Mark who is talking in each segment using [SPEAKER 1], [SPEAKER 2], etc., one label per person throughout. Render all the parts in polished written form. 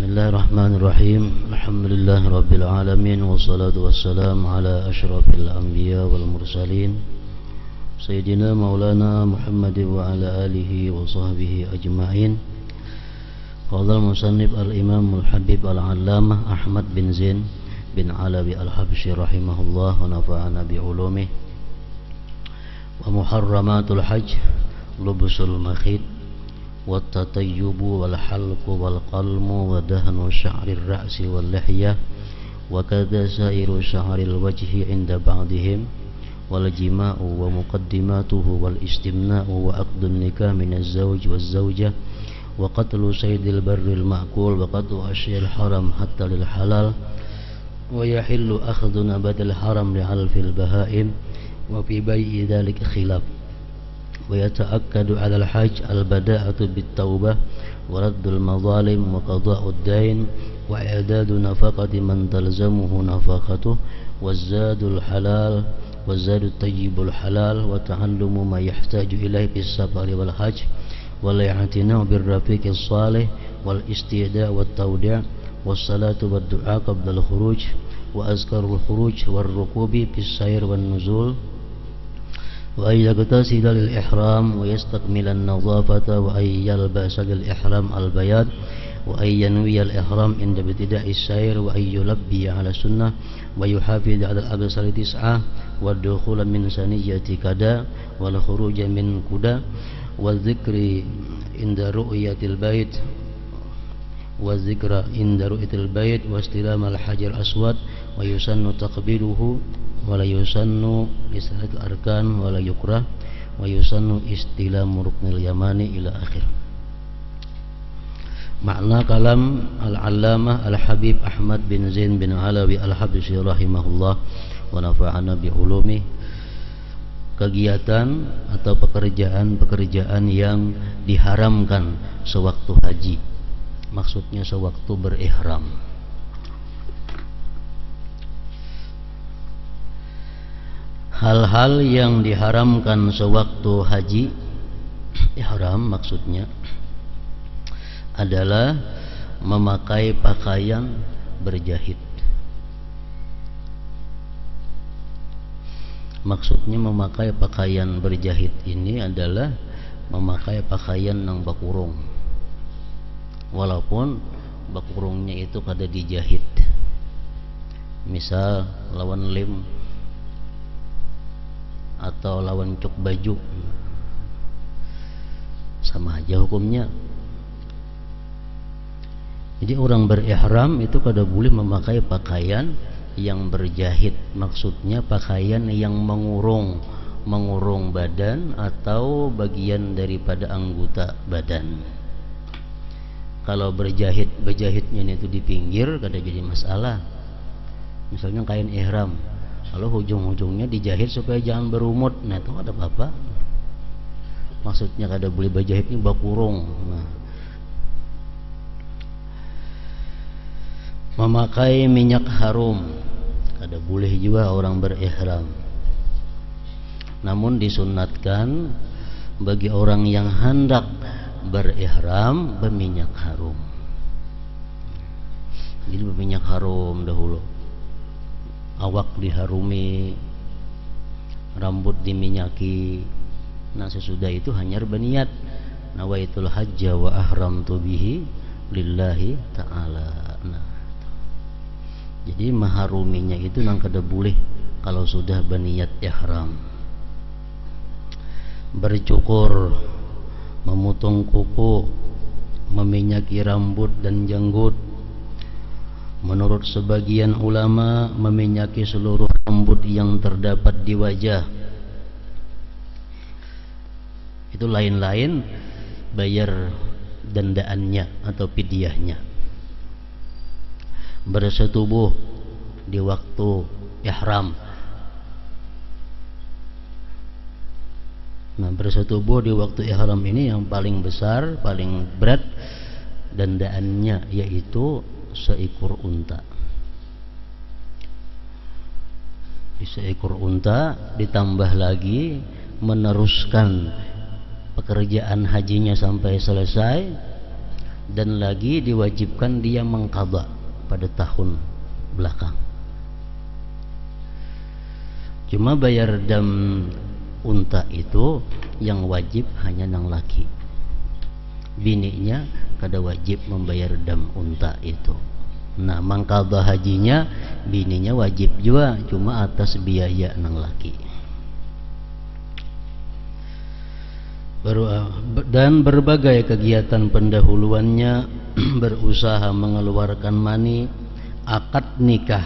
[SPEAKER 1] Bismillahirrahmanirrahim. Alhamdulillahirabbil alamin wassalatu wassalamu ala asyrafil anbiya wal mursalin Sayyidina Maulana Muhammad wa ala alihi wa sahbihi ajma'in. Qala al-musannif al-imam al-habib al-allamah Ahmad bin Zain bin Alawi al-Habsyi rahimahullah wa nafa'ana bi ulumih. Wa muharramatul hajj lubsul makhid والتطيب والحلق والقلم ودهن شعر الرأس واللحية وكذا سائر شعر الوجه عند بعضهم والجماع ومقدماته والاستمناء وعقد النكاح من الزوج والزوجة وقتل صيد البر المأكول وقتل أشياء الحرم حتى للحلال ويحل أخذ نبات الحرم لحلف البهائم وفي بيع ذلك خلاف. ويتأكد على الحج البداءة بالتوبة ورد المظالم وقضاء الدين وإعداد نفقة من تلزمه نفقته والزاد الحلال والزاد الطيب الحلال وتعلم ما يحتاج إليه في السفر والحج والاعتناء بالرفيق الصالح والاستيداء والتوديع والصلاة والدعاء قبل الخروج وأذكار الخروج والركوب في السير والنزول وأن يغتسل للإحرام ويستكمل النظافة وأن يلبس للإحرام البياض وأن ينوي الإحرام عند ابتداء السير وأن يلبي على السنة ويحافظ على الأبصار 9 والدخول من ثنية كدا والخروج من كدا والذكر عند رؤية البيت والذكر عند رؤية البيت واستلام الحجر الأسود ويسن تقبيله ولا يسن لسنة الأركان ولا يكره ويسن استلام ركن اليماني إلى آخر. Makna kalam al-allamah al-habib Ahmad bin Zain bin Alawi al-Habsyi rahimahullah wa nafa'ana bi ulumi. Kegiatan atau pekerjaan-pekerjaan yang diharamkan sewaktu haji, maksudnya sewaktu berihram. Hal-hal yang diharamkan sewaktu haji ihram maksudnya adalah memakai pakaian berjahit. Maksudnya memakai pakaian berjahit ini adalah memakai pakaian yang bakurung, walaupun bakurungnya itu kada dijahit. Misal lawan lim atau lawan cuk baju, sama aja hukumnya. Jadi orang berihram itu kada boleh memakai pakaian yang berjahit, maksudnya pakaian yang mengurung badan atau bagian daripada anggota badan. Kalau berjahitnya itu di pinggir kada jadi masalah. Misalnya kain ihram, kalau ujung-ujungnya dijahit supaya jangan berumut, nah itu ada apa-apa. Maksudnya kada boleh berjahitnya bakurung. Nah. Memakai minyak harum kada boleh juga orang berihram. Namun disunatkan bagi orang yang hendak berihram berminyak harum. Jadi berminyak harum dahulu. Awak diharumi, rambut diminyaki. Nah sesudah itu hanya berniat nawaitul hajja wa ahramtu bihi lillahi ta'ala. Nah, jadi mengharuminya itu nang kada boleh kalau sudah berniat ihram. Bercukur, memotong kuku, meminyaki rambut dan janggut. Menurut sebagian ulama, meminyaki seluruh rambut yang terdapat di wajah. Itu lain-lain bayar dandaannya atau fidyahnya. Bersetubuh di waktu ihram. Nah, bersetubuh di waktu ihram ini yang paling besar, paling berat dandaannya yaitu seekor unta. Seekor unta ditambah lagi meneruskan pekerjaan hajinya sampai selesai dan lagi diwajibkan dia mengqadha pada tahun belakang. Cuma bayar dam unta itu yang wajib hanya nang laki, bininya kada wajib membayar dam unta itu. Nah, mangqadha hajinya bininya wajib juga, cuma atas biaya nang laki. Dan berbagai kegiatan pendahuluannya berusaha mengeluarkan mani, akad nikah,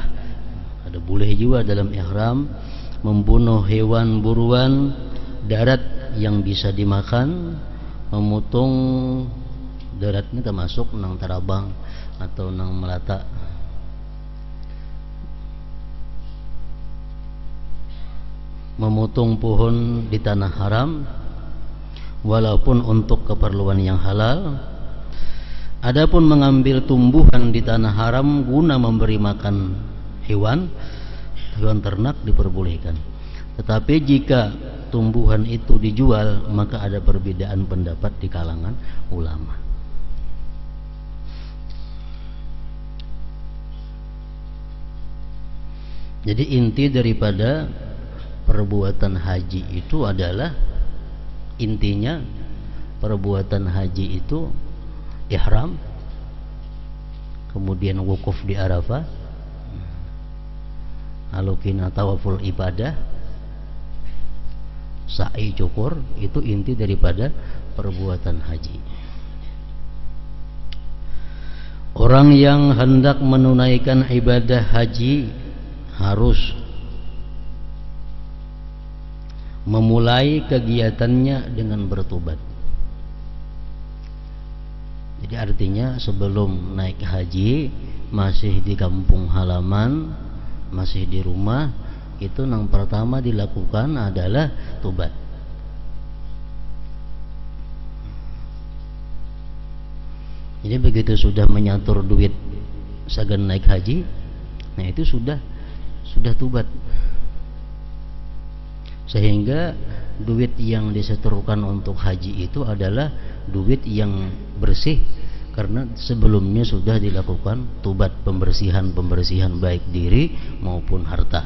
[SPEAKER 1] ada boleh juga dalam ihram, membunuh hewan buruan darat yang bisa dimakan, memutung daratnya termasuk nang tarabang atau nang melata, memutung pohon di tanah haram walaupun untuk keperluan yang halal. Adapun mengambil tumbuhan di tanah haram guna memberi makan hewan ternak diperbolehkan. Tetapi jika tumbuhan itu dijual, maka ada perbedaan pendapat di kalangan ulama. Jadi inti daripada perbuatan haji itu adalah, intinya perbuatan haji itu ihram, kemudian wukuf di Arafah, alukina tawaful ibadah, sa'i cukur. Itu inti daripada perbuatan haji. Orang yang hendak menunaikan ibadah haji harus memulai kegiatannya dengan bertobat. Jadi artinya sebelum naik haji, masih di kampung halaman, masih di rumah, itu yang pertama dilakukan adalah tobat. Jadi begitu sudah menyatur duit sagan naik haji, nah itu sudah tobat. Sehingga duit yang disetorkan untuk haji itu adalah duit yang bersih, karena sebelumnya sudah dilakukan tobat, pembersihan baik diri maupun harta.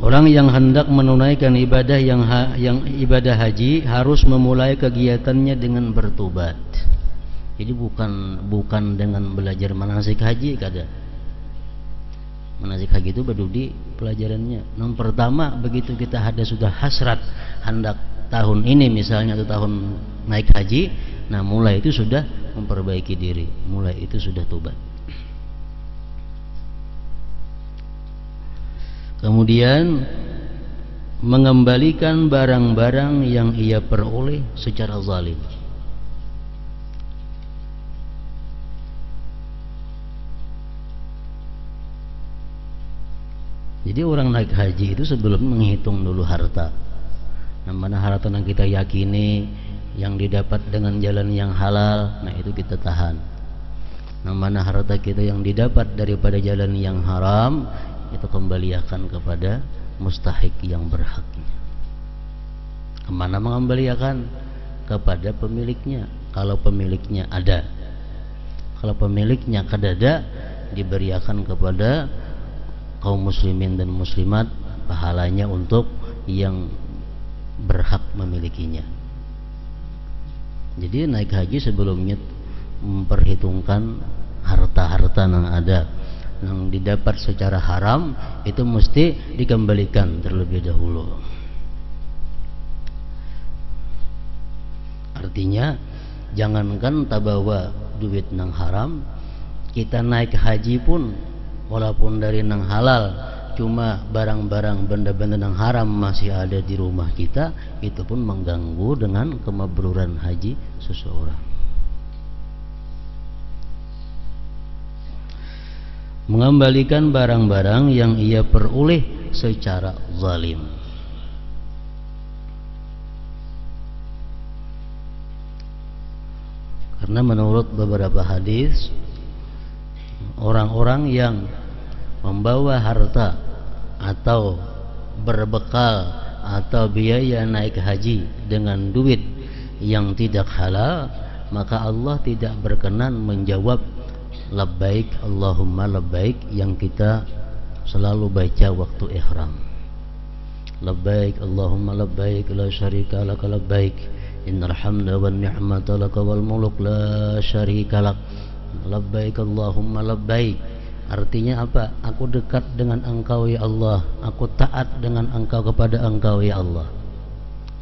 [SPEAKER 1] Orang yang hendak menunaikan ibadah yang ibadah haji harus memulai kegiatannya dengan bertobat. Jadi bukan dengan belajar manasik haji, kada. Manasik haji itu baru di pelajarannya. Yang pertama, begitu kita sudah hasrat hendak tahun ini misalnya atau tahun naik haji, nah mulai itu sudah memperbaiki diri, mulai itu sudah tobat. Kemudian mengembalikan barang-barang yang ia peroleh secara zalim. Jadi orang naik haji itu sebelum menghitung dulu harta. Nah, mana harta yang kita yakini yang didapat dengan jalan yang halal, nah itu kita tahan. Nah, mana harta kita yang didapat daripada jalan yang haram, itu kembalikan kepada mustahik yang berhaknya. Kemana mengembalikan? Kepada pemiliknya, kalau pemiliknya ada. Kalau pemiliknya kadada, diberikan kepada kaum muslimin dan muslimat, pahalanya untuk yang berhak memilikinya. Jadi naik haji sebelumnya memperhitungkan harta-harta yang ada, yang didapat secara haram, itu mesti dikembalikan terlebih dahulu. Artinya jangankan tabawa duit nang haram, kita naik haji pun walaupun dari nang halal, cuma barang-barang benda-benda nang haram masih ada di rumah kita, itu pun mengganggu dengan kemabruran haji seseorang. Mengembalikan barang-barang yang ia peroleh secara zalim. Karena menurut beberapa hadis, orang-orang yang membawa harta atau berbekal atau biaya naik haji dengan duit yang tidak halal, maka Allah tidak berkenan menjawab labbaik Allahumma labbaik yang kita selalu baca waktu ihram. Labbaik Allahumma labbaik la syarika laka labbaik innal hamda wan ni'mata laka wal mulk la syarika lak. Labbaik Allahumma labbaik artinya apa? Aku dekat dengan Engkau ya Allah, aku taat dengan Engkau kepada Engkau ya Allah.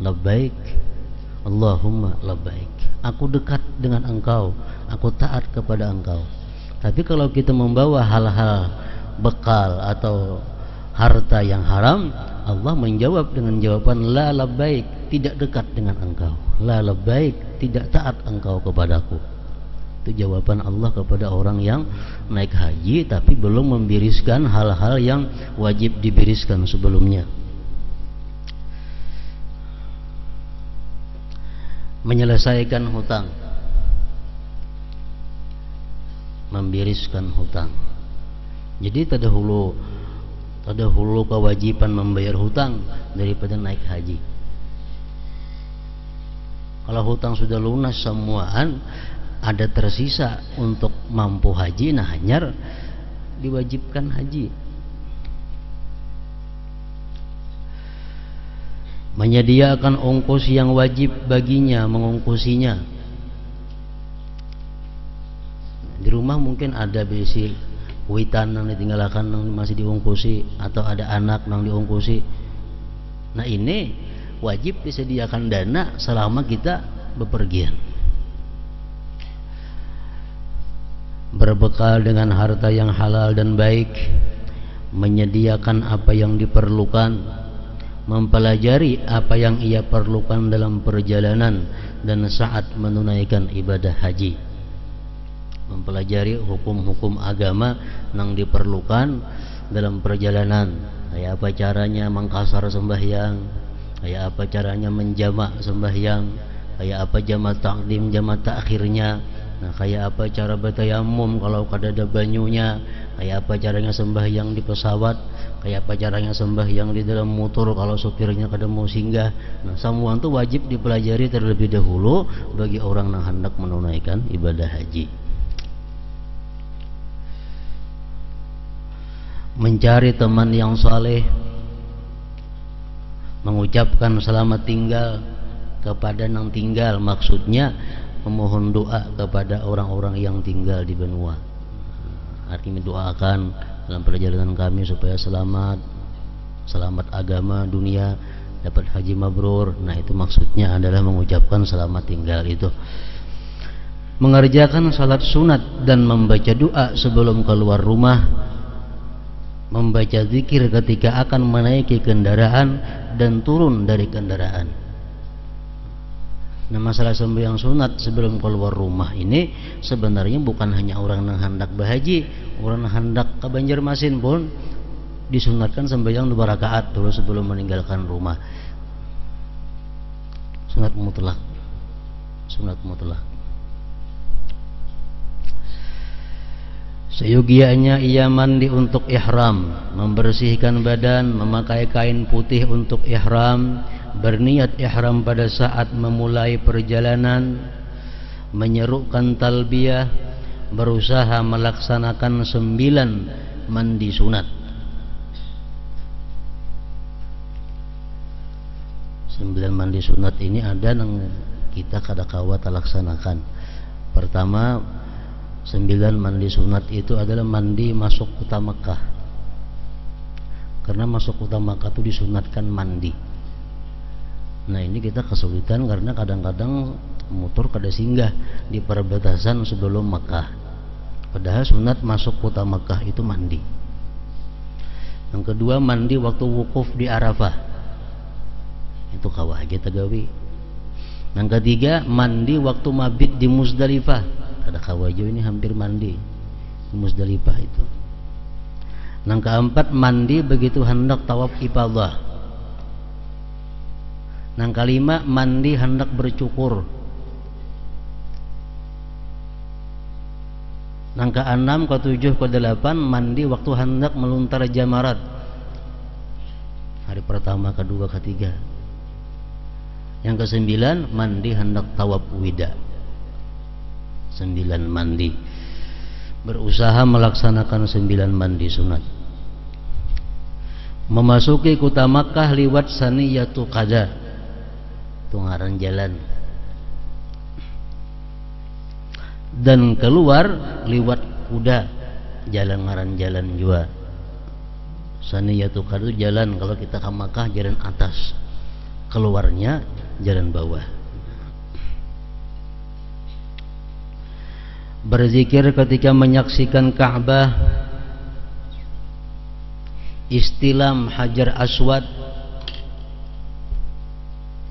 [SPEAKER 1] Labbaik Allahumma labbaik, aku dekat dengan Engkau, aku taat kepada Engkau. Tapi kalau kita membawa hal-hal bekal atau harta yang haram, Allah menjawab dengan jawaban la labbaik, tidak dekat dengan Engkau. La labbaik, tidak taat Engkau kepadaku. Itu jawaban Allah kepada orang yang naik haji tapi belum membiriskan hal-hal yang wajib dibiriskan sebelumnya. Menyelesaikan hutang, membiriskan hutang. Jadi terdahulu kewajiban membayar hutang daripada naik haji. Kalau hutang sudah lunas semuaan, ada tersisa untuk mampu haji, nah hanyar diwajibkan haji. Menyediakan ongkos yang wajib baginya mengongkosinya. Di rumah mungkin ada besi witan yang ditinggalkan yang masih diongkosi, atau ada anak yang diongkosi. Nah ini wajib disediakan dana selama kita bepergian. Berbekal dengan harta yang halal dan baik, menyediakan apa yang diperlukan, mempelajari apa yang ia perlukan dalam perjalanan dan saat menunaikan ibadah haji, mempelajari hukum-hukum agama yang diperlukan dalam perjalanan, kayak apa caranya mengkasar sembahyang, kayak apa caranya menjamak sembahyang, kayak apa jamak takdim jamak takhirnya. Nah, kayak apa cara bertayamum kalau ada banyunya, kayak apa caranya sembahyang di pesawat, kayak apa caranya sembahyang di dalam motor kalau sopirnya kada mau singgah. Nah, semua itu wajib dipelajari terlebih dahulu bagi orang yang hendak menunaikan ibadah haji. Mencari teman yang saleh, mengucapkan selamat tinggal kepada yang tinggal, maksudnya memohon doa kepada orang-orang yang tinggal di benua. Artinya doakan dalam perjalanan kami supaya selamat agama dunia, dapat haji mabrur. Nah itu maksudnya adalah mengucapkan selamat tinggal itu. Mengerjakan salat sunat dan membaca doa sebelum keluar rumah, membaca zikir ketika akan menaiki kendaraan dan turun dari kendaraan. Nah masalah sembahyang sunat sebelum keluar rumah ini sebenarnya bukan hanya orang yang hendak berhaji, orang yang hendak ke Banjarmasin pun disunatkan sembahyang 2 rakaat dulu sebelum meninggalkan rumah. Sunat mutlak. Seyogianya ia mandi untuk ihram, membersihkan badan, memakai kain putih untuk ihram, berniat ihram pada saat memulai perjalanan, menyerukan talbiyah, berusaha melaksanakan 9 mandi sunat. 9 mandi sunat ini ada yang kita kadang-kala laksanakan. Pertama, 9 mandi sunat itu adalah mandi masuk kota Makkah. Karena masuk kota Makkah itu disunatkan mandi. Nah ini kita kesulitan karena kadang-kadang motor kada singgah di perbatasan sebelum Makkah. Padahal sunat masuk kota Makkah itu mandi. Yang kedua, mandi waktu wukuf di Arafah. Itu kawah aja tagawi. Yang ketiga, mandi waktu mabit di Muzdalifah. Ada kawajo ini hampir mandi di Muzdalifah itu. Yang keempat, mandi begitu hendak tawaf ifadah. Yang kelima, mandi hendak bercukur. Yang keenam, ketujuh, kedelapan, mandi waktu hendak melontar jamarat. Hari pertama, kedua, ketiga. Yang ke-9 mandi hendak tawaf wida. 9 mandi. Berusaha melaksanakan 9 mandi sunat. Memasuki kota Makkah liwat Saniyatu Qada, tungaran jalan, dan keluar liwat kuda, jalan ngaran jalan juga. Saniyatu Qada jalan, kalau kita ke Makkah jalan atas, keluarnya jalan bawah. Berzikir ketika menyaksikan Ka'bah, istilam Hajar Aswad.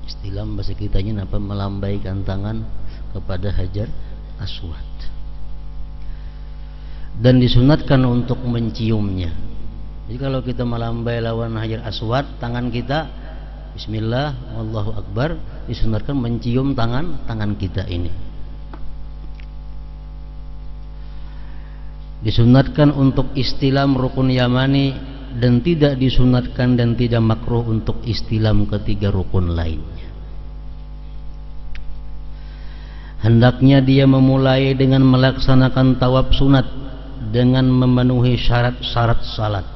[SPEAKER 1] Istilam bahasa kitanya apa? Melambaikan tangan kepada Hajar Aswad. Dan disunatkan untuk menciumnya. Jadi kalau kita melambai lawan Hajar Aswad, tangan kita Bismillah, Allahu Akbar, disunatkan mencium tangan kita ini. Disunatkan untuk istilam rukun yamani, dan tidak disunatkan dan tidak makruh untuk istilam ketiga rukun lainnya. Hendaknya dia memulai dengan melaksanakan tawaf sunat dengan memenuhi syarat-syarat salat.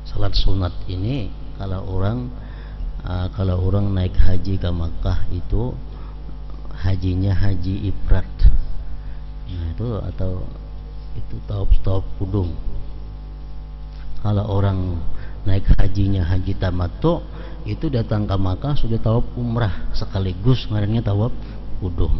[SPEAKER 1] Salat sunat ini kalau orang naik haji ke Makkah itu hajinya haji ifrat. Nah, itu atau itu tawaf kudung. Kalau orang naik hajinya haji tamattu, itu datang ke Makkah sudah tawaf umrah sekaligus, ngarannya tawaf kudung.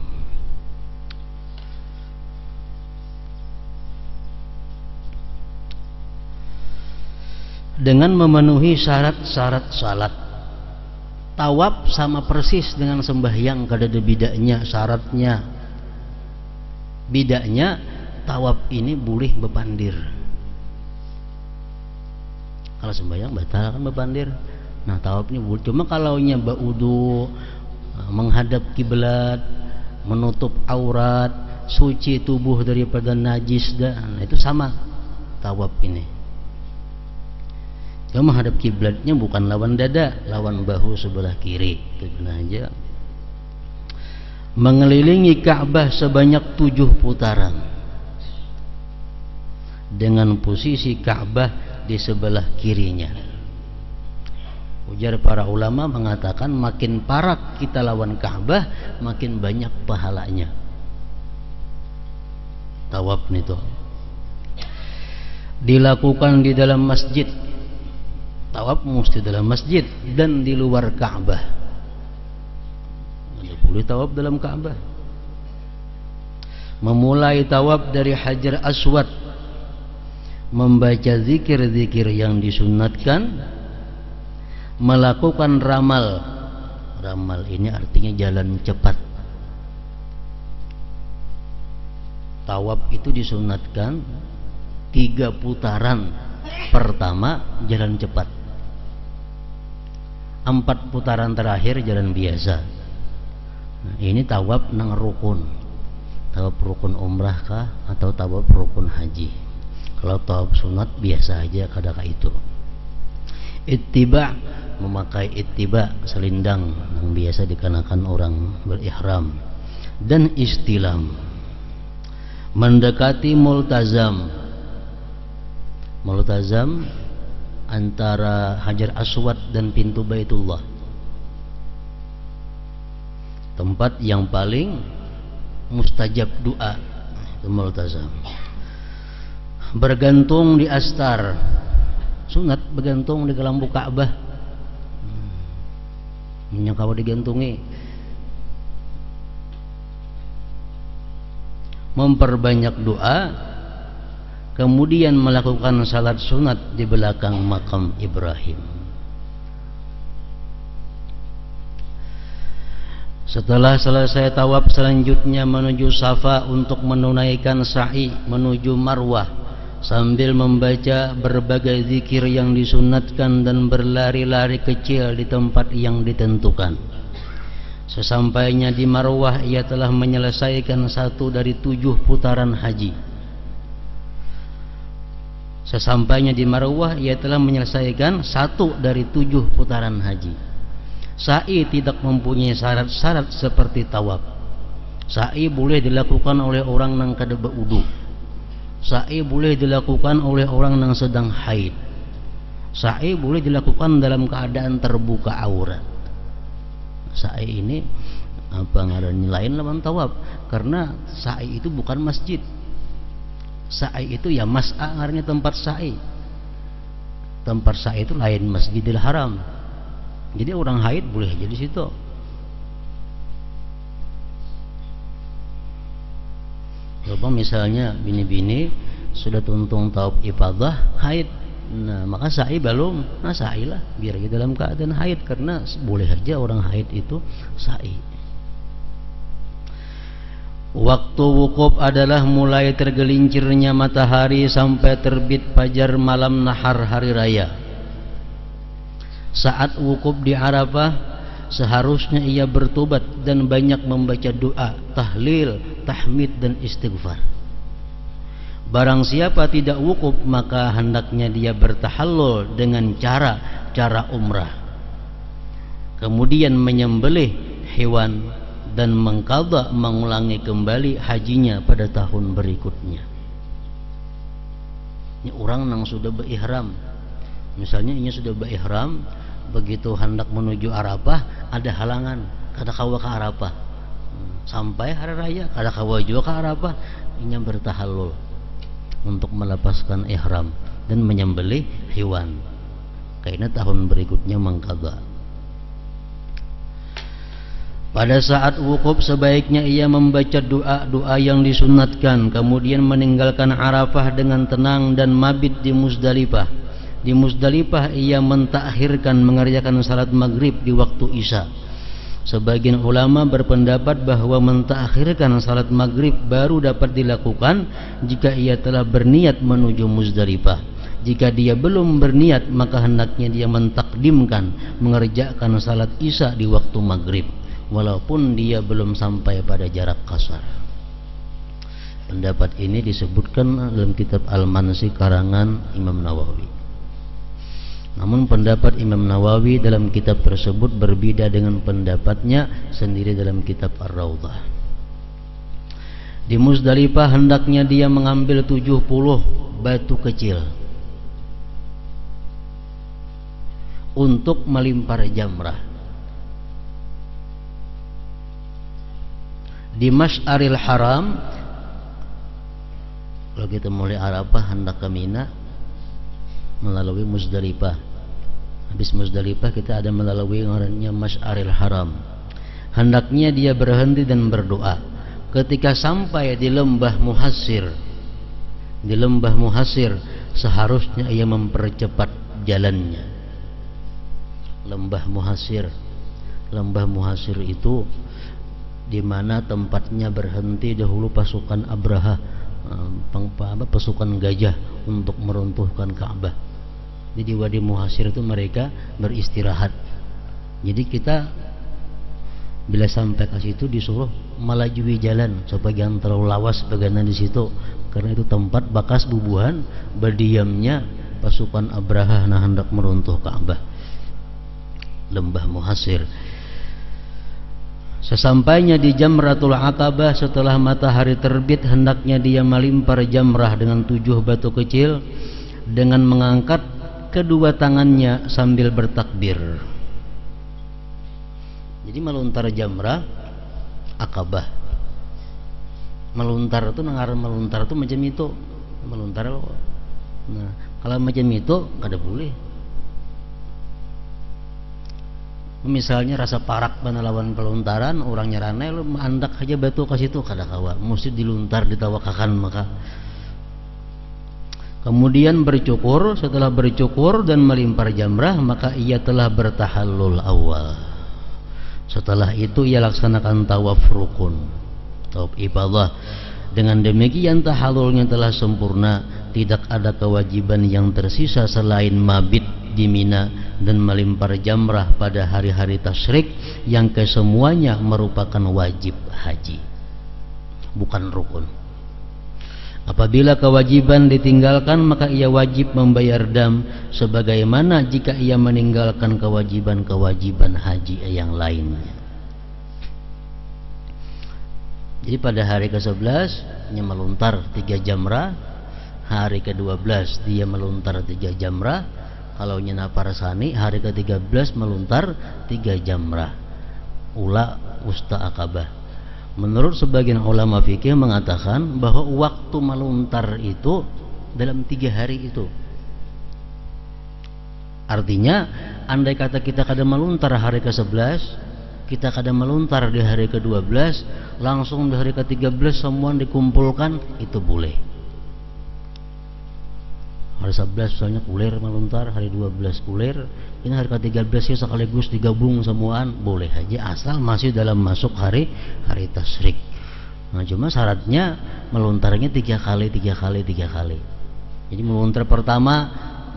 [SPEAKER 1] Dengan memenuhi syarat-syarat salat. Tawaf sama persis dengan sembahyang, kada ada bedanya syaratnya. Bedanya tawaf ini boleh bepandir. Kalau sembahyang batal kan bepandir. Nah, tawaf ini boleh. Cuma kalau nya baudu, menghadap kiblat, menutup aurat, suci tubuh daripada najis, nah itu sama tawaf ini. Cuma menghadap kiblatnya bukan lawan dada, lawan bahu sebelah kiri. Itu aja. Mengelilingi Ka'bah sebanyak 7 putaran dengan posisi Ka'bah di sebelah kirinya. Ujar para ulama mengatakan makin parak kita lawan Ka'bah, makin banyak pahalanya. Tawaf itu dilakukan di dalam masjid. Tawaf mesti dalam masjid dan di luar Ka'bah. Tidak boleh tawaf dalam Ka'bah. Memulai tawaf dari Hajar Aswad, membaca zikir-zikir yang disunatkan, melakukan ramal. Ramal ini artinya jalan cepat. Tawaf itu disunatkan 3 putaran. Pertama jalan cepat, 4 putaran terakhir jalan biasa. Nah, ini tawaf nang rukun. Tawaf rukun umrah kah atau tawaf rukun haji? Kalau tawaf sunat biasa aja kadang itu. Ittiba, memakai ittiba, selindang yang biasa dikenakan orang berihram. Dan istilam, mendekati multazam. Multazam antara Hajar Aswad dan pintu Baitullah, tempat yang paling mustajab doa. Itu multazam. Bergantung di astar, sunat bergantung di kelambu Ka'bah. Menyangka digantungi. Memperbanyak doa, kemudian melakukan salat sunat di belakang makam Ibrahim. Setelah selesai tawaf, selanjutnya menuju Safa untuk menunaikan sa'i menuju Marwah sambil membaca berbagai zikir yang disunatkan dan berlari-lari kecil di tempat yang ditentukan. Sesampainya di Marwah, ia telah menyelesaikan 1 dari 7 putaran haji. Sesampainya di Marwah, ia telah menyelesaikan 1 dari 7 putaran haji. Sa'i tidak mempunyai syarat-syarat seperti tawaf. Sa'i boleh dilakukan oleh orang yang kada berwudu. Sa'i boleh dilakukan oleh orang yang sedang haid. Sa'i boleh dilakukan dalam keadaan terbuka aurat. Sa'i ini apa ngarannya lain lawan tawaf, karena sa'i itu bukan masjid. Sa'i itu ya mas'a ngarannya tempat sa'i. Tempat sa'i itu lain Masjidil Haram. Jadi orang haid boleh jadi situ. Coba misalnya bini-bini sudah tuntung tawaf ifadah haid, nah maka sa'i belum, nah sa'i lah biar aja dalam keadaan haid, karena boleh aja orang haid itu sa'i. Waktu wukuf adalah mulai tergelincirnya matahari sampai terbit fajar malam nahar hari raya. Saat wukuf di Arafah, seharusnya ia bertobat dan banyak membaca doa, tahlil, tahmid dan istighfar. Barang siapa tidak wukuf, maka hendaknya dia bertahallul dengan cara umrah, kemudian menyembelih hewan dan mengqadha, mengulangi kembali hajinya pada tahun berikutnya. Ini orang yang sudah berihram, misalnya ini sudah berihram, begitu hendak menuju Arafah ada halangan, kada kawa ke Arafah, sampai hari raya kada kawa juga ke Arafah, ini bertahallul untuk melepaskan ihram dan menyembelih hewan, karena tahun berikutnya mengqadha. Pada saat wukuf sebaiknya ia membaca doa-doa yang disunatkan, kemudian meninggalkan Arafah dengan tenang dan mabit di Muzdalifah. Di Muzdalifah ia mentakhirkan mengerjakan salat maghrib di waktu Isya. Sebagian ulama berpendapat bahwa mentakhirkan salat maghrib baru dapat dilakukan jika ia telah berniat menuju Muzdalifah. Jika dia belum berniat, maka hendaknya dia mentakdimkan mengerjakan salat Isya di waktu maghrib, walaupun dia belum sampai pada jarak qasar. Pendapat ini disebutkan dalam kitab Al-Mansi karangan Imam Nawawi. Namun pendapat Imam Nawawi dalam kitab tersebut berbeda dengan pendapatnya sendiri dalam kitab Ar-Raudhah. Di Muzdalifah hendaknya dia mengambil 70 batu kecil untuk melimpar jamrah. Di Masy'aril Haram, kalau kita mulai Arafah hendak ke Mina melalui Muzdalifah. Habis Muzdalifah kita ada melalui ngarannya Masy'aril Haram. Hendaknya dia berhenti dan berdoa. Ketika sampai di lembah Muhassir, di lembah Muhassir seharusnya ia mempercepat jalannya. Lembah Muhassir, lembah Muhassir itu di mana tempatnya berhenti dahulu pasukan Abraha, pasukan gajah untuk meruntuhkan Ka'bah. Jadi di Wadi Muhassir itu mereka beristirahat. Jadi kita bila sampai ke situ disuruh melajui jalan supaya jangan terlalu lawas bagaimana di situ, karena itu tempat bekas bubuhan berdiamnya pasukan Abraha nah hendak meruntuh Ka'bah. Lembah Muhassir. Sesampainya di Jamratul Aqabah setelah matahari terbit, hendaknya dia melimpar jamrah dengan 7 batu kecil dengan mengangkat kedua tangannya sambil bertakbir. Jadi meluntar jamrah Aqabah. Meluntar itu ngaran meluntar itu macam itu. Meluntar loh. Nah, kalau macam itu kada boleh. Misalnya rasa parak mana lawan peluntaran, orang nyerane lu andak aja batu ke situ kada kawa, mesti diluntar ditawakakan. Maka kemudian bercukur, setelah bercukur dan melimpar jamrah maka ia telah bertahallul awal. Setelah itu ia laksanakan tawaf rukun, tawaf ifadah. Dengan demikian tahallulnya telah sempurna, tidak ada kewajiban yang tersisa selain mabit di Mina dan melimpar jamrah pada hari-hari tasyrik yang kesemuanya merupakan wajib haji, bukan rukun. Apabila kewajiban ditinggalkan, maka ia wajib membayar dam, sebagaimana jika ia meninggalkan kewajiban-kewajiban haji yang lainnya. Jadi pada hari ke-11 dia melontar 3 jamrah, hari ke-12 dia melontar 3 jamrah, kalau nyenapar sani hari ke-13 melontar 3 jamrah, ula wusta akabah. Menurut sebagian ulama fikih mengatakan bahwa waktu melontar itu dalam 3 hari itu. Artinya andai kata kita kadang melontar hari ke-11, kita kadang melontar di hari ke-12, langsung di hari ke-13 semua dikumpulkan, itu boleh. Hari 11 misalnya kulir melontar, hari 12 kulir, ini hari ke-13 ya sekaligus digabung semuaan, boleh aja asal masih dalam masuk hari tasyrik. Nah cuma syaratnya melontarnya 3 kali. Jadi melontar pertama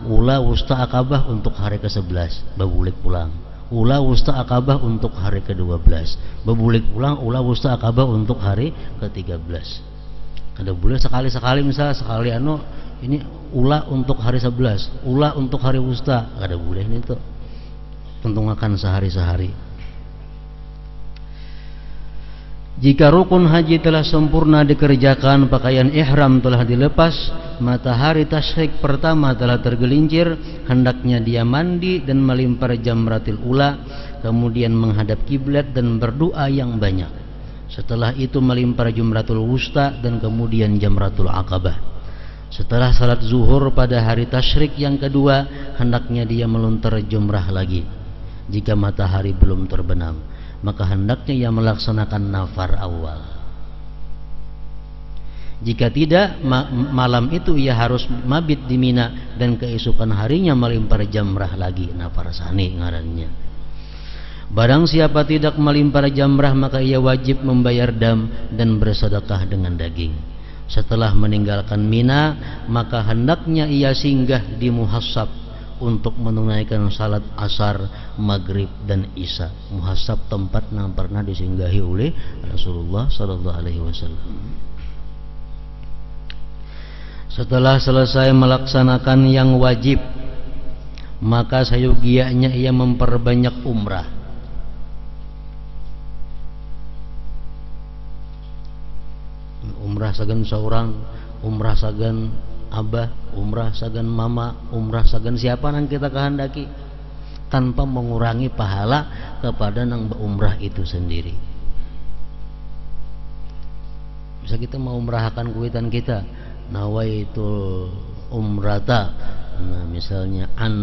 [SPEAKER 1] ula wusta akabah untuk hari ke-11, babulik pulang. Ula wusta akabah untuk hari ke-12, babulik pulang. Ula wusta akabah untuk hari ke-13. Kada boleh sekali-sekali, misalnya sekali ini ula untuk hari 11, ula untuk hari wusta, kada boleh ini tuh. Tentukan sehari-sehari. Jika rukun haji telah sempurna dikerjakan, pakaian ihram telah dilepas, matahari tasyrik pertama telah tergelincir, hendaknya dia mandi dan melimpar jamratil ula, kemudian menghadap kiblat dan berdoa yang banyak. Setelah itu melimpar jamratul wusta dan kemudian jamratul aqabah. Setelah salat zuhur pada hari tasyrik yang kedua, hendaknya dia melontar jumrah lagi. Jika matahari belum terbenam, maka hendaknya ia melaksanakan nafar awal. Jika tidak, malam itu ia harus mabit di Mina dan keesokan harinya melimpar jamrah lagi, nafar sani ngarannya. Barang siapa tidak melimpar jamrah, maka ia wajib membayar dam dan bersedekah dengan daging. Setelah meninggalkan Mina, maka hendaknya ia singgah di Muhassab untuk menunaikan salat asar, maghrib dan isya. Muhassab tempat yang pernah disinggahi oleh Rasulullah sallallahu alaihi wasallam. Setelah selesai melaksanakan yang wajib, maka sayugianya ia memperbanyak umrah. Umrah sagan seorang, umrah sagan abah, umrah sagan mama, umrah sagan siapa yang kita kehendaki, tanpa mengurangi pahala kepada nang umrah itu sendiri. Bisa kita mau umrahkan kuitan kita, nawaitu umrata, nah misalnya an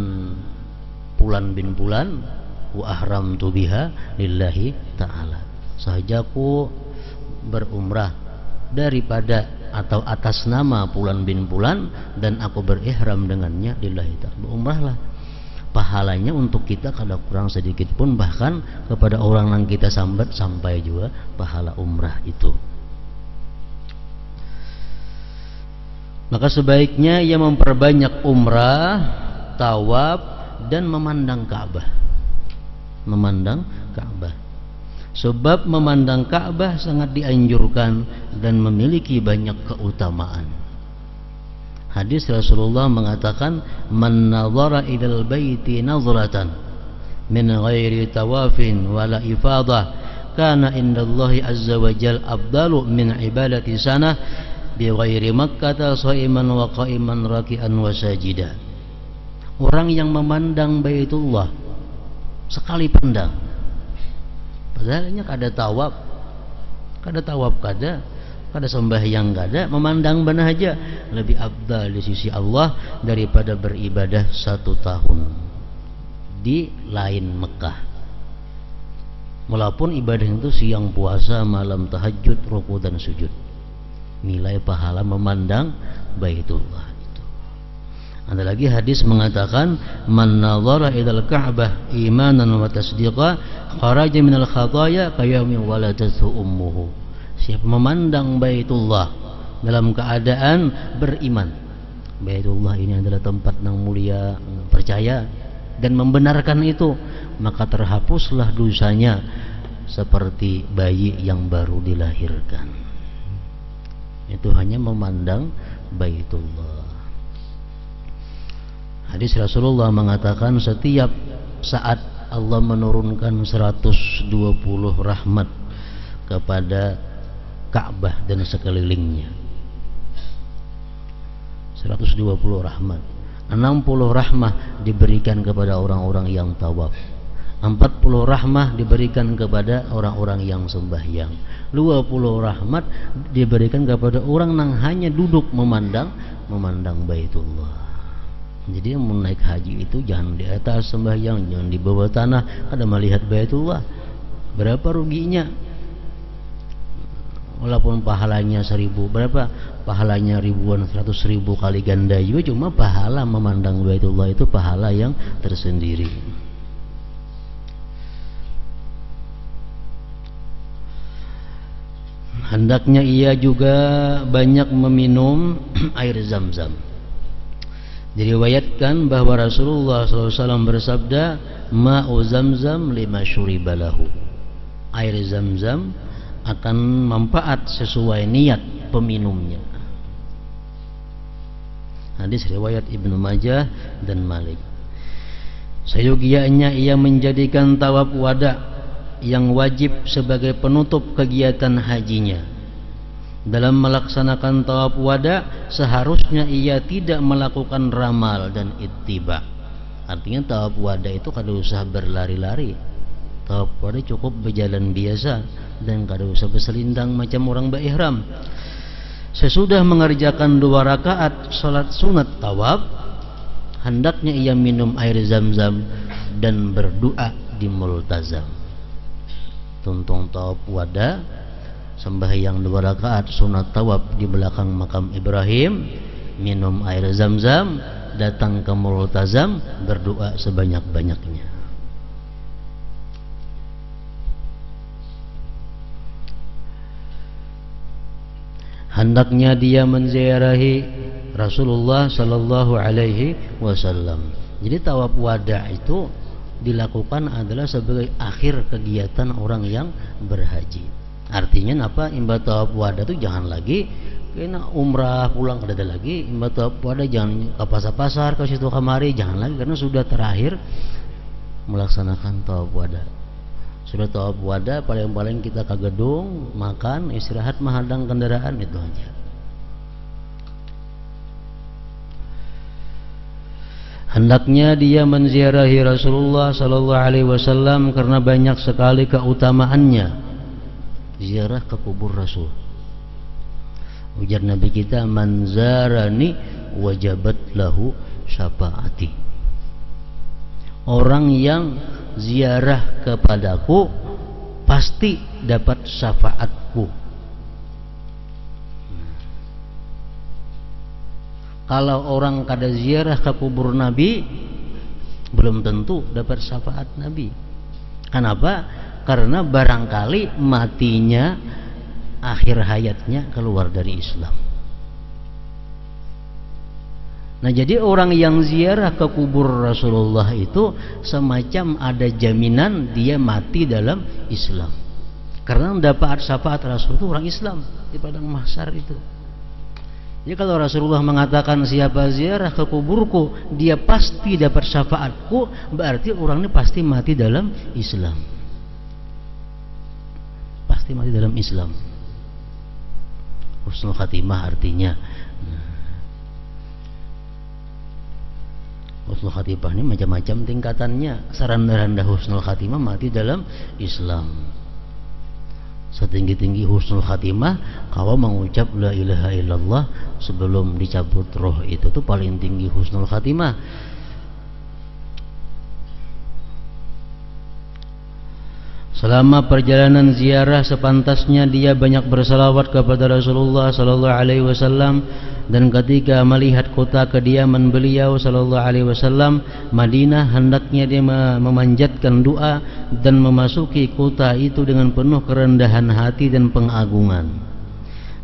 [SPEAKER 1] Pulan bin Pulan wa ahramtu biha lillahi ta'ala, sahajaku berumrah daripada atau atas nama Pulan bin Pulan dan aku berihram dengannya lillahi ta'ala. Berumrahlah, pahalanya untuk kita kada kurang sedikit pun, bahkan kepada orang yang kita sambat sampai juga pahala umrah itu. Maka sebaiknya ia memperbanyak umrah, tawaf dan memandang Ka'bah. Memandang Ka'bah. Sebab memandang Ka'bah sangat dianjurkan dan memiliki banyak keutamaan. Hadis Rasulullah mengatakan, "Man nazara ilal baiti nazratan min ghairi tawafin wala ifadah, kana indallahi azza wa jal afdalu min ibadati sanah bi ghairi Makkah shaiman wa qa'iman raki'an wa sajida." Orang yang memandang Baitullah sekali pandang, padahalnya kada tawaf, kada sembahyang kada, memandang benar aja, lebih afdal di sisi Allah daripada beribadah 1 tahun di lain Mekah. Walaupun ibadah itu siang puasa, malam tahajud, ruku dan sujud, nilai pahala memandang Baitullah. Ada lagi hadis mengatakan, man nazara ilal Ka'bah imanan wa tasdiqa kharaja minal khataya kayawmi waladathu ummuhu. Siapa memandang Baitullah dalam keadaan beriman, Baitullah ini adalah tempat yang mulia, percaya dan membenarkan itu, maka terhapuslah dosanya seperti bayi yang baru dilahirkan. Itu hanya memandang Baitullah. Hadis Rasulullah mengatakan setiap saat Allah menurunkan 120 rahmat kepada Ka'bah dan sekelilingnya. 120 rahmat. 60 rahmah diberikan kepada orang-orang yang tawaf. 40 rahmah diberikan kepada orang-orang yang sembahyang. 20 rahmat diberikan kepada orang yang hanya duduk memandang Baitullah. Jadi mau naik haji itu jangan di atas sembahyang, jangan di bawah tanah, kada melihat Baitullah. Berapa ruginya? Walaupun pahalanya 1000, berapa pahalanya ribuan, 100.000 kali ganda juga, cuma pahala memandang Baitullah itu pahala yang tersendiri. Hendaknya ia juga banyak meminum air Zam-Zam. Diriwayatkan bahwa Rasulullah SAW bersabda, ma'u Zam-Zam lima syuribalahu. Air Zam-Zam akan manfaat sesuai niat peminumnya. Hadis riwayat Ibnu Majah dan Malik. Seyogianya ia menjadikan tawaf wada yang wajib sebagai penutup kegiatan hajinya. Dalam melaksanakan tawaf wada seharusnya ia tidak melakukan ramal dan ittiba. Artinya tawaf wada itu kada usah berlari-lari. Tawaf wada cukup berjalan biasa dan kada usah berselindang macam orang berihram. Sesudah mengerjakan 2 rakaat salat sunat tawaf, hendaknya ia minum air Zam-Zam dan berdoa di multazam. Tuntung tawaf wada, sembahyang 2 rakaat sunat tawaf di belakang makam Ibrahim, minum air Zam-Zam, datang ke multazam, berdoa sebanyak-banyaknya. Hendaknya dia menziarahi Rasulullah sallallahu alaihi wasallam. Jadi tawaf wada itu dilakukan adalah sebagai akhir kegiatan orang yang berhaji. Artinya apa? Imba tawaf wada itu jangan lagi kena umrah pulang kada ada lagi. Imba tawaf wada jangan ke pasar-pasar ke situ kemari, jangan lagi karena sudah terakhir melaksanakan tawaf wada. Sudah tawaf wada, paling-paling kita ke gedung, makan, istirahat, menghadang kendaraan, itu aja. Hendaknya dia menziarahi Rasulullah sallallahu alaihi wasallam karena banyak sekali keutamaannya. Ziarah ke kubur Rasul. Ujar Nabi kita, man zarani wajabat lahu syafaati. Orang yang ziarah kepadaku pasti dapat syafaatku. Kalau orang kada ziarah ke kubur Nabi, belum tentu dapat syafaat Nabi. Kenapa? Karena barangkali matinya, akhir hayatnya keluar dari Islam. Nah, jadi orang yang ziarah ke kubur Rasulullah itu semacam ada jaminan dia mati dalam Islam. Karena mendapat syafaat Rasul itu orang Islam di padang mahsyar itu. Jadi kalau Rasulullah mengatakan siapa ziarah ke kuburku dia pasti dapat syafaatku, berarti orang ini pasti mati dalam Islam. Pasti mati dalam Islam. Husnul khatimah artinya. Husnul khatimah ini macam-macam tingkatannya. Serendah-rendah husnul khatimah mati dalam Islam. Setinggi-tinggi husnul khatimah kalau mengucap la ilaha illallah sebelum dicabut roh itu tuh paling tinggi husnul khatimah. Selama perjalanan ziarah sepantasnya dia banyak bersalawat kepada Rasulullah sallallahu alaihi wasallam, dan ketika melihat kota kediaman beliau sallallahu alaihi wasallam Madinah, hendaknya dia memanjatkan doa dan memasuki kota itu dengan penuh kerendahan hati dan pengagungan.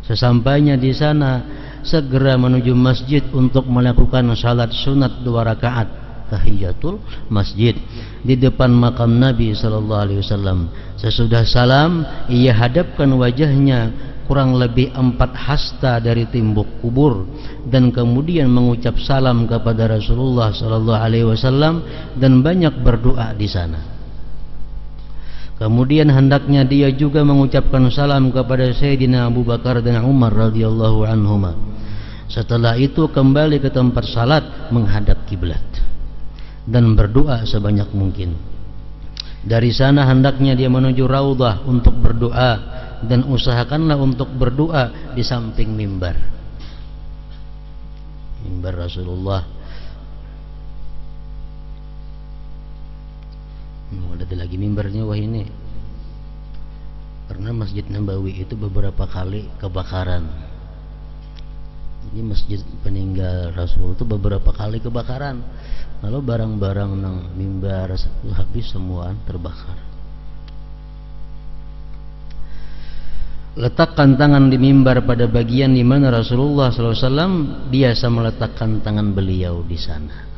[SPEAKER 1] Sesampainya di sana segera menuju masjid untuk melakukan salat sunat 2 rakaat tahiyatul masjid di depan makam Nabi sallallahu alaihi wasallam. Sesudah salam ia hadapkan wajahnya kurang lebih 4 hasta dari tembok kubur, dan kemudian mengucap salam kepada Rasulullah sallallahu alaihi wasallam dan banyak berdoa di sana. Kemudian hendaknya dia juga mengucapkan salam kepada Sayyidina Abu Bakar dan Umar radhiyallahu anhuma. Setelah itu kembali ke tempat salat menghadap kiblat dan berdoa sebanyak mungkin. Dari sana hendaknya dia menuju Raudhah untuk berdoa, dan usahakanlah untuk berdoa di samping mimbar. Mimbar Rasulullah. Ada lagi mimbarnya, wah ini. Karena Masjid Nabawi itu beberapa kali kebakaran. Jadi masjid peninggal Rasul itu beberapa kali kebakaran. Lalu barang-barang nang mimbar habis semua terbakar. Letakkan tangan di mimbar pada bagian di mana Rasulullah SAW biasa meletakkan tangan beliau di sana.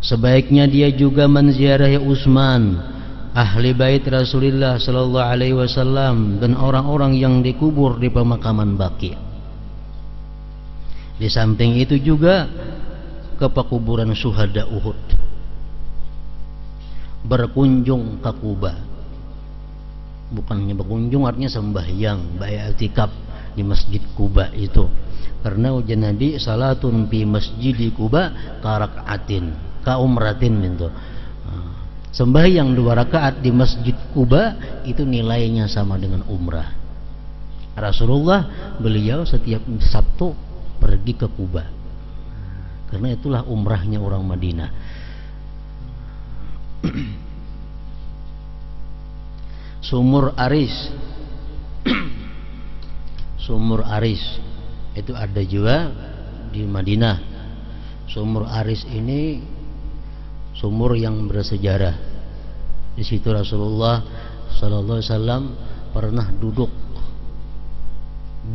[SPEAKER 1] Sebaiknya dia juga menziarahi Utsman, ahli bait Rasulullah sallallahu alaihi wasallam, dan orang-orang yang dikubur di pemakaman Baqi'. Di samping itu juga ke pekuburan syuhada Uhud, berkunjung ke Kuba. Bukannya berkunjung, artinya sembahyang, i'tikaf di Masjid Kuba itu. Karena ujian Nabi salatun fi masjid Kuba karakaatin ka umratin gitu. Sembahyang 2 rakaat di Masjid Kuba itu nilainya sama dengan umrah. Rasulullah beliau setiap Sabtu pergi ke Kuba. Karena itulah umrahnya orang Madinah. Sumur Aris. Sumur Aris itu ada juga di Madinah. Sumur Aris ini sumur yang bersejarah. Di situ Rasulullah sallallahu alaihi wasallam pernah duduk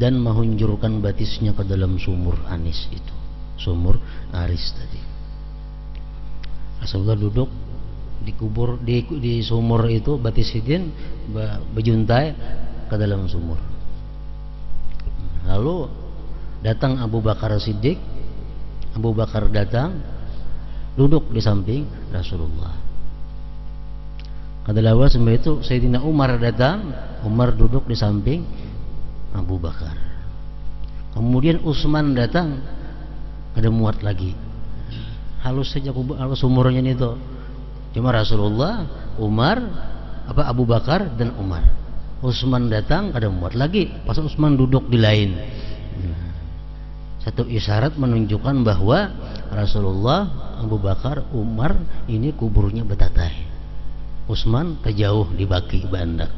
[SPEAKER 1] dan menghunjurkan batisnya ke dalam sumur Anis itu. Sumur Aris tadi. Rasulullah duduk dikubur di sumur itu, batis hidin bejuntai ke dalam sumur. Lalu datang Abu Bakar Siddiq. Abu Bakar datang duduk di samping Rasulullah. Kadalawa sampai itu Sayyidina Umar datang, Umar duduk di samping Abu Bakar. Kemudian Utsman datang, ada muat lagi. Halus saja sumurnya itu. Cuma Rasulullah, Umar, Abu Bakar dan Umar. Utsman datang, ada muat lagi. Pas Utsman duduk di lain. Satu isyarat menunjukkan bahwa Rasulullah, Abu Bakar, Umar ini kuburnya betatai. Utsman terjauh di Baqi Bandak.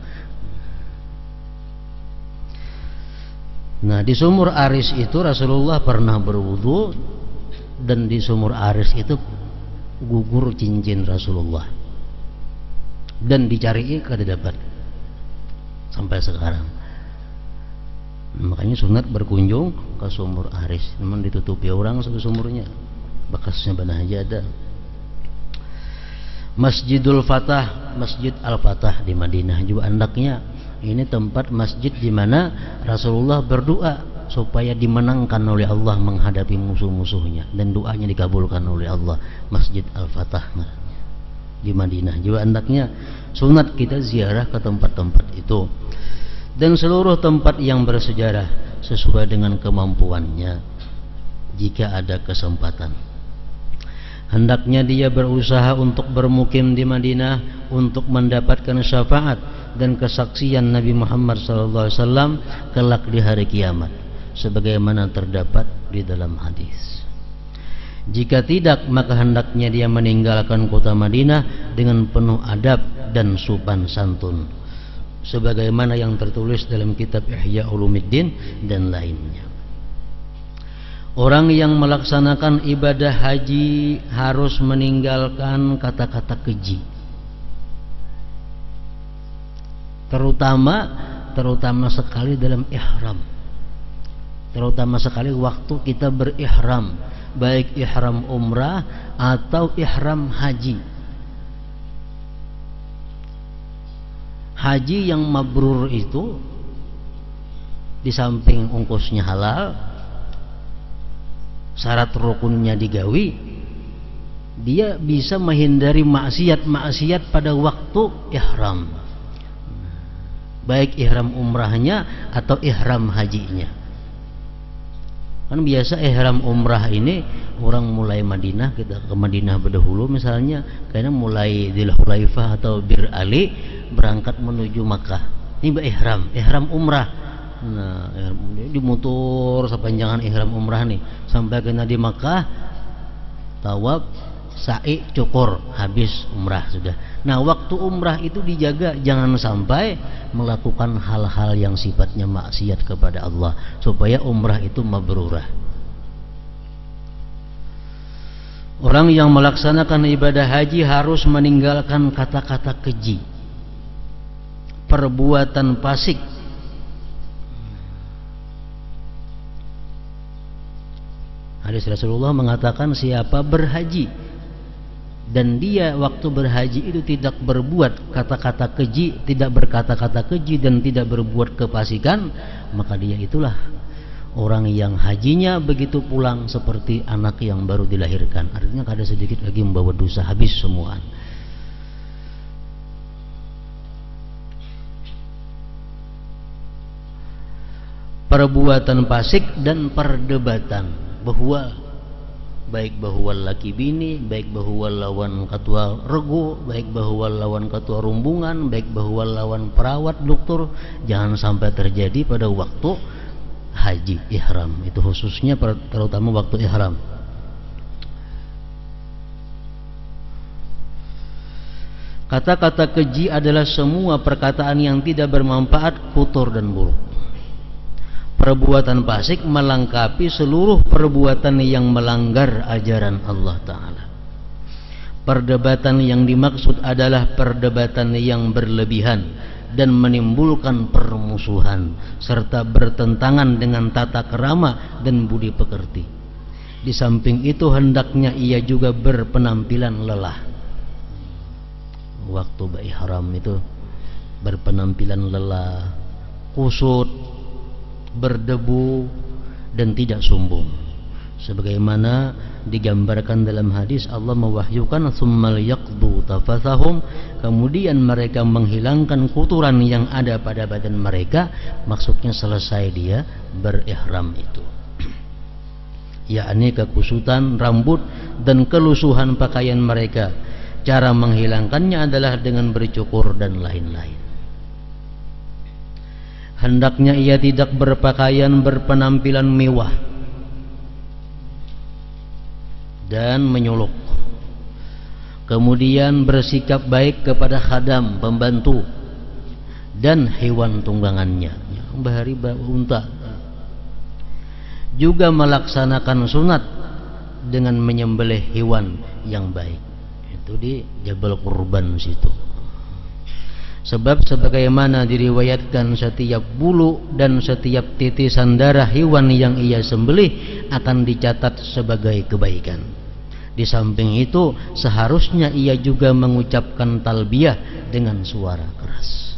[SPEAKER 1] Nah, di sumur Aris itu Rasulullah pernah berwudu, dan di sumur Aris itu gugur cincin Rasulullah, dan dicari kada dapat sampai sekarang. Makanya sunat berkunjung ke sumur Aris. Memang ditutupi orang sumurnya, bekasnya benar aja ada. Masjidul Fatah, Masjid Al-Fatah di Madinah juga andaknya. Ini tempat masjid di mana Rasulullah berdoa supaya dimenangkan oleh Allah menghadapi musuh-musuhnya, dan doanya dikabulkan oleh Allah. Masjid Al-Fatah di Madinah juga andaknya sunat kita ziarah ke tempat-tempat itu, dan seluruh tempat yang bersejarah sesuai dengan kemampuannya. Jika ada kesempatan, hendaknya dia berusaha untuk bermukim di Madinah untuk mendapatkan syafaat dan kesaksian Nabi Muhammad SAW kelak di hari kiamat, sebagaimana terdapat di dalam hadis. Jika tidak, maka hendaknya dia meninggalkan kota Madinah dengan penuh adab dan sopan santun, sebagaimana yang tertulis dalam kitab Ihya Ulumuddin dan lainnya. Orang yang melaksanakan ibadah haji harus meninggalkan kata-kata keji, terutama sekali dalam ihram, terutama sekali waktu kita berihram, baik ihram umrah atau ihram haji. Haji yang mabrur itu Di samping ongkosnya halal, syarat rukunnya digawi, dia bisa menghindari maksiat-maksiat pada waktu ihram, baik ihram umrahnya atau ihram hajinya. Kan biasa ihram umrah ini orang mulai Madinah, kita ke Madinah berdahulu misalnya, karena mulai Dzul Hulaifah atau Bir Ali berangkat menuju Makkah. Ini ihram umrah. Nah, dimutur sepanjangan ihram umrah nih sampai kena di Makkah, tawaf, sa'i, cukur, habis umrah sudah. Nah, waktu umrah itu dijaga jangan sampai melakukan hal-hal yang sifatnya maksiat kepada Allah, supaya umrah itu mabrurah. Orang yang melaksanakan ibadah haji harus meninggalkan kata-kata keji, perbuatan fasik, hadis Rasulullah mengatakan siapa berhaji dan dia waktu berhaji itu tidak berbuat kata-kata keji, tidak berkata-kata keji dan tidak berbuat kefasikan, maka dia itulah orang yang hajinya begitu pulang seperti anak yang baru dilahirkan. Artinya kada sedikit lagi membawa dosa, habis semua. Perbuatan fasik dan perdebatan, baik bahwa laki bini, baik bahwa lawan ketua regu, baik bahwa lawan ketua rumbungan, baik bahwa lawan perawat, dokter, jangan sampai terjadi pada waktu haji ihram. Itu khususnya terutama waktu ihram. Kata-kata keji adalah semua perkataan yang tidak bermanfaat, kotor dan buruk. Perbuatan fasik melengkapi seluruh perbuatan yang melanggar ajaran Allah Ta'ala. Perdebatan yang dimaksud adalah perdebatan yang berlebihan dan menimbulkan permusuhan serta bertentangan dengan tata kerama dan budi pekerti. Di samping itu hendaknya ia juga berpenampilan lelah. Waktu berihram itu berpenampilan lelah, kusut, berdebu dan tidak sombong, sebagaimana digambarkan dalam hadis Allah mewahyukan tsummal yaqdu tafathahum, kemudian mereka menghilangkan kotoran yang ada pada badan mereka, maksudnya selesai dia berihram itu, yakni kekusutan rambut dan kelusuhan pakaian mereka. Cara menghilangkannya adalah dengan bercukur dan lain-lain. Hendaknya ia tidak berpakaian berpenampilan mewah dan menyolok. Kemudian bersikap baik kepada khadam, pembantu, dan hewan tunggangannya, bahari unta. Juga melaksanakan sunat dengan menyembelih hewan yang baik. Itu di Jabal Qurban situ. Sebab sebagaimana diriwayatkan setiap bulu dan setiap titisan darah hewan yang ia sembelih akan dicatat sebagai kebaikan. Di samping itu seharusnya ia juga mengucapkan talbiyah dengan suara keras.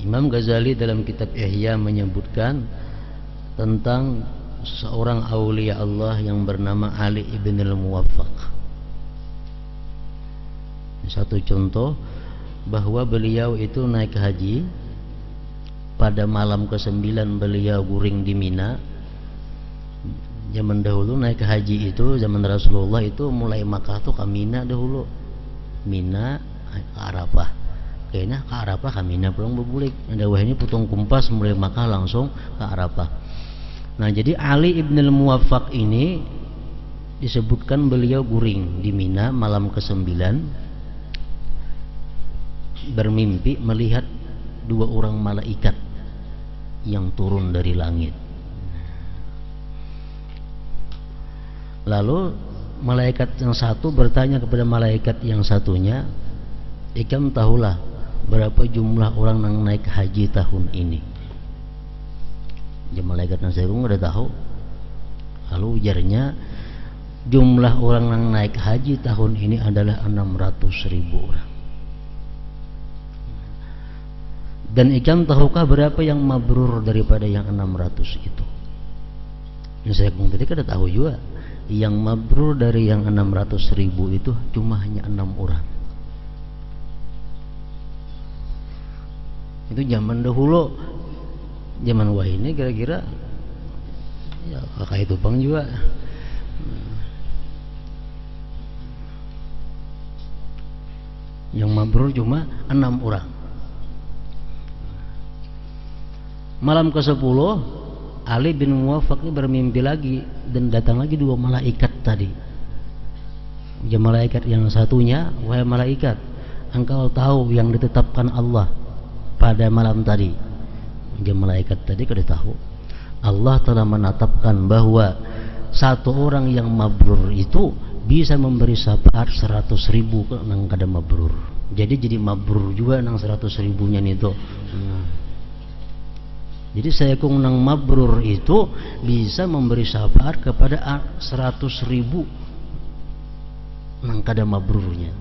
[SPEAKER 1] Imam Ghazali dalam kitab Ihya menyebutkan tentang seorang aulia Allah yang bernama Ali ibn al-Muwaffaq. Satu contoh bahwa beliau itu naik haji pada malam ke-9, beliau guring di Mina. Zaman dahulu naik haji itu zaman Rasulullah itu mulai Makkah tuh ke Mina dahulu, Mina ke Arafah, kayaknya ke Arafah ke Mina pulang berbulik. Ada wahnya putung kumpas mulai Makkah langsung ke Arafah. Nah, jadi Ali ibn al-Muwaffaq ini disebutkan beliau guring di Mina malam ke-9, bermimpi melihat dua orang malaikat yang turun dari langit. Lalu malaikat yang satu bertanya kepada malaikat yang satunya, "Ikam tahulah berapa jumlah orang yang naik haji tahun ini?" Ya, malaikat yang saya udah tahu. Lalu ujarnya, jumlah orang yang naik haji tahun ini adalah 600.000 orang. Dan ikam tahukah berapa yang mabrur daripada yang 600 itu? Yang saya bilang tadi kan tahu juga. Yang mabrur dari yang 600.000 itu cuma hanya 6 orang. Itu zaman dahulu. Zaman wah ini kira-kira ya kakak itu bang juga. Yang mabrur cuma 6 orang. Malam ke-10 Ali bin Muwafaq ini bermimpi lagi dan datang lagi 2 malaikat tadi. Ya malaikat yang satunya, wahai malaikat, engkau tahu yang ditetapkan Allah pada malam tadi. Ya malaikat tadi kada tahu. Allah telah menetapkan bahwa satu orang yang mabrur itu bisa memberi syafaat 100.000 nang kada mabrur. Jadi mabrur juga nang 100.000 nya itu. Jadi saya kong nang mabrur itu bisa memberi syafaat kepada 100.000 nang kada mabrurnya.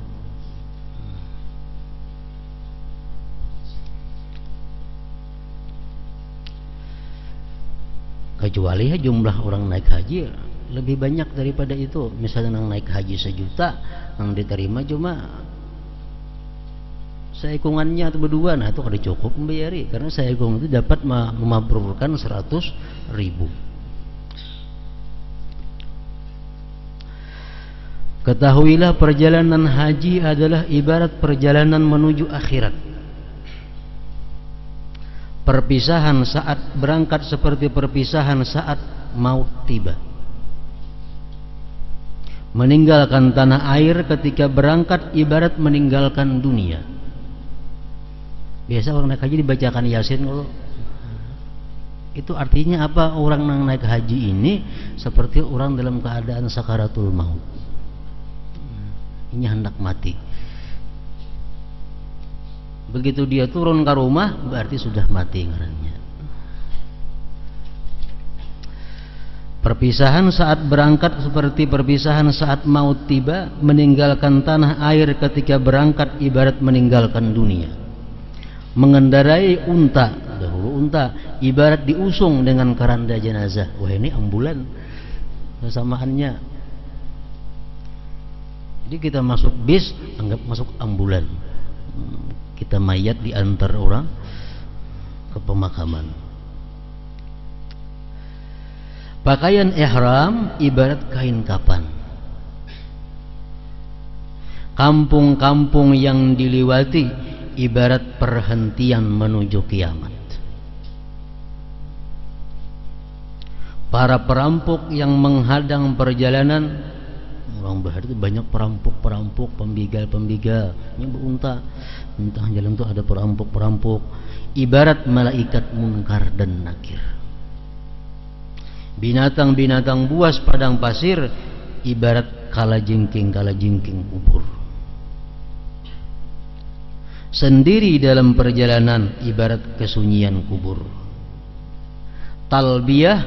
[SPEAKER 1] Kecuali ya jumlah orang naik haji lebih banyak daripada itu. Misalnya nang naik haji 1 juta, nang diterima cuma sehikungannya atau berdua, nah itu kada cukup membayari karena sehikung itu dapat memabrurkan 100.000. Ketahuilah perjalanan haji adalah ibarat perjalanan menuju akhirat. Perpisahan saat berangkat seperti perpisahan saat maut tiba. Meninggalkan tanah air ketika berangkat ibarat meninggalkan dunia. Biasa orang naik haji dibacakan Yasin kalau itu artinya apa? Orang yang naik haji ini seperti orang dalam keadaan sakaratul maut. Ini hendak mati. Begitu dia turun ke rumah berarti sudah mati ngarannya. Perpisahan saat berangkat seperti perpisahan saat maut tiba. Meninggalkan tanah air ketika berangkat ibarat meninggalkan dunia. Mengendarai unta, dahulu unta ibarat diusung dengan keranda jenazah. Wah ini ambulan kesamaannya. Jadi kita masuk bis anggap masuk ambulan. Kita mayat diantar orang ke pemakaman. Pakaian ihram ibarat kain kapan. Kampung-kampung yang dilewati ibarat perhentian menuju kiamat. Para perampok yang menghadang perjalanan, orang bahar itu banyak perampok-perampok, pembigal-pembigal. Ini berunta, entah jalan itu ada perampok-perampok. Ibarat malaikat munkar dan nakir. Binatang-binatang buas padang pasir, ibarat kalajengking kubur. Sendiri dalam perjalanan ibarat kesunyian kubur. Talbiyah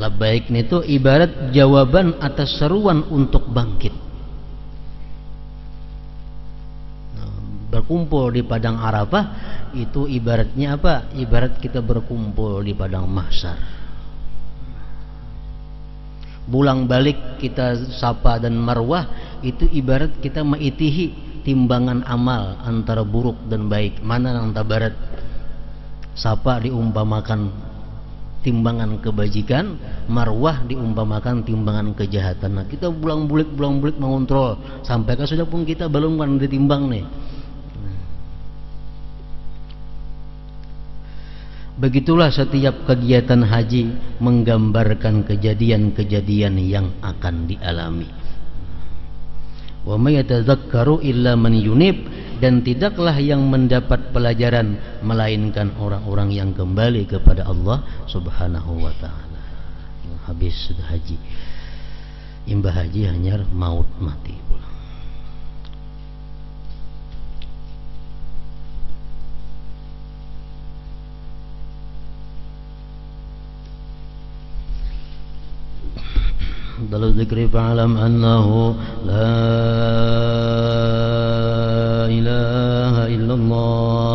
[SPEAKER 1] labbaik itu ibarat jawaban atas seruan untuk bangkit. Berkumpul di padang Arafah itu ibaratnya apa? Ibarat kita berkumpul di padang mahsyar. Bulang balik kita Safa dan Marwah itu ibarat kita maitihi timbangan amal antara buruk dan baik. Mana yang tabarat? Safa diumpamakan timbangan kebajikan, Marwah diumpamakan timbangan kejahatan. Nah, kita bulang-bulik mengontrol sampai kan sudah pun kita belum kan ditimbang nih. Begitulah setiap kegiatan haji menggambarkan kejadian-kejadian yang akan dialami. Wa may yatadzakkaru illa man yunib, dan tidaklah yang mendapat pelajaran melainkan orang-orang yang kembali kepada Allah Subhanahu wa taala. Habis sudah haji. Imbah haji hanya maut mati pulang. dalam zikri fa'alam annahu la ilaha illallah